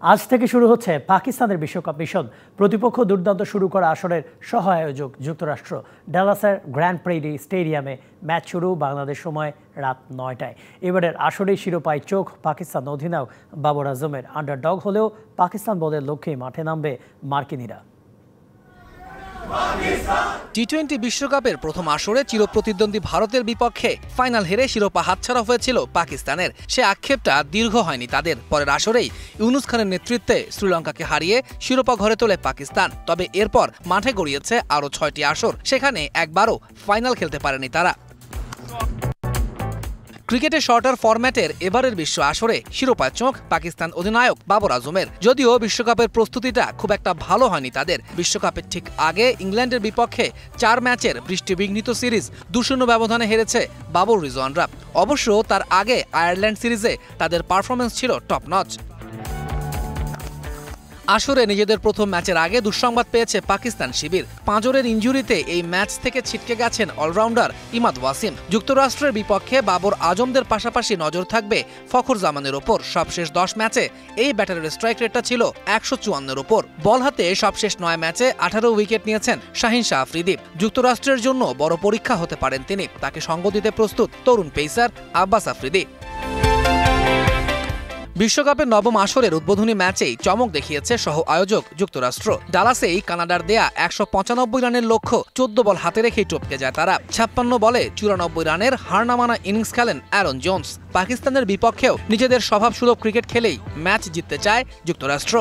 আজ থেকে শুরু হচ্ছে পাকিস্তানের বিশ্বকাপ মিশন। প্রতিপক্ষ দুর্দান্ত শুরু করা আসরের সহ আয়োজক যুক্তরাষ্ট্র। ডালাসের গ্র্যান্ড প্রেরি স্টেডিয়ামে ম্যাচ শুরু বাংলাদেশ সময় রাত ৯টায়। এবারের আসরেই শিরোপায় চোখ পাকিস্তান অধিনায়ক বাবর আজমের। আন্ডারডগ হলেও পাকিস্তান বলের লক্ষ্যেই মাঠে নামবে মার্কিনীরা। টি-20 বিশ্বকাপের প্রথম আসরে চিরপ্রতিদ্বন্দ্বী ভারতের বিপক্ষে ফাইনাল হেরে শিরোপা হাতছাড়া হয়েছিল পাকিস্তানের। সে আক্ষেপটা দীর্ঘ হয়নি তাদের। পরের আসরেই ইউনুস খানের নেতৃত্বে শ্রীলঙ্কাকে হারিয়ে শিরোপা ঘরে তোলে পাকিস্তান। তবে এরপর মাঠে গড়িয়েছে আরও ৬টি আসর, সেখানে একবারও ফাইনাল খেলতে পারেনি তারা। ক্রিকেটে শর্টার ফরম্যাটের এবারের বিশ্ব আসরে শিরোপায় চোখ পাকিস্তান অধিনায়ক বাবর আজমের। যদিও বিশ্বকাপের প্রস্তুতিটা খুব একটা ভালো হয়নি তাদের। বিশ্বকাপের ঠিক আগে ইংল্যান্ডের বিপক্ষে ৪ ম্যাচের বৃষ্টিবিঘ্নিত সিরিজ ২-০ ব্যবধানে হেরেছে বাবর রিজওয়ানরা। অবশ্য তার আগে আয়ারল্যান্ড সিরিজে তাদের পারফরমেন্স ছিল টপ নচ। আসরে নিজেদের প্রথম ম্যাচের আগে দুঃসংবাদ পেয়েছে পাকিস্তান শিবির। পাঁজরের ইনজুরিতে এই ম্যাচ থেকে ছিটকে গেছেন অলরাউন্ডার ইমাদ ওয়াসিম। যুক্তরাষ্ট্রের বিপক্ষে বাবর আজমদের পাশাপাশি নজর থাকবে ফখর জামানের ওপর। সবশেষ ১০ ম্যাচে এই ব্যাটারের স্ট্রাইক রেটটা ছিল ১৫৪-এর ওপর। বল হাতে সবশেষ ৯ ম্যাচে ১৮ উইকেট নিয়েছেন শাহিন শাহ আফ্রিদি। যুক্তরাষ্ট্রের জন্য বড় পরীক্ষা হতে পারেন তিনি। তাকে সঙ্গ দিতে প্রস্তুত তরুণ পেসার আব্বাস আফ্রিদি। বিশ্বকাপের নবম আসরের উদ্বোধনী ম্যাচেই চমক দেখিয়েছে সহ আয়োজক যুক্তরাষ্ট্র। ডালাসেই কানাডার দেয়া ১৯৫ রানের লক্ষ্য ১৪ বল হাতে রেখেই টপকে যায় তারা। ৫৬ বলে ৯৪ রানের হারনামানা ইনিংস খেলেন অ্যারন জোন্স। পাকিস্তানের বিপক্ষেও নিজেদের স্বভাবসুলভ ক্রিকেট খেলেই ম্যাচ জিততে চায় যুক্তরাষ্ট্র।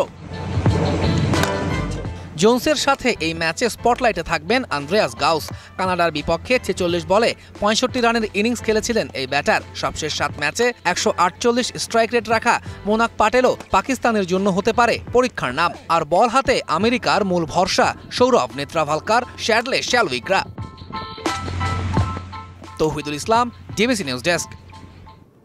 জোন্সের সাথে এই ম্যাচে স্পটলাইটে থাকবেন আন্দ্রেয়াস গাউস। কানাডার বিপক্ষে ৪৬ বলে ৬৫ রানের ইনিংস খেলেছিলেন এই ব্যাটার। সবশেষ ৭ ম্যাচে ১৪৮ স্ট্রাইক রেট রাখা মোনাক পাটেলও পাকিস্তানের জন্য হতে পারে পরীক্ষার নাম। আর বল হাতে আমেরিকার মূল ভরসা সৌরভ নেত্রাভালকার, শ্যাডলে শ্যালউইকরা। তৌহিদুল ইসলাম, ডিবিসি নিউজ ডেস্ক।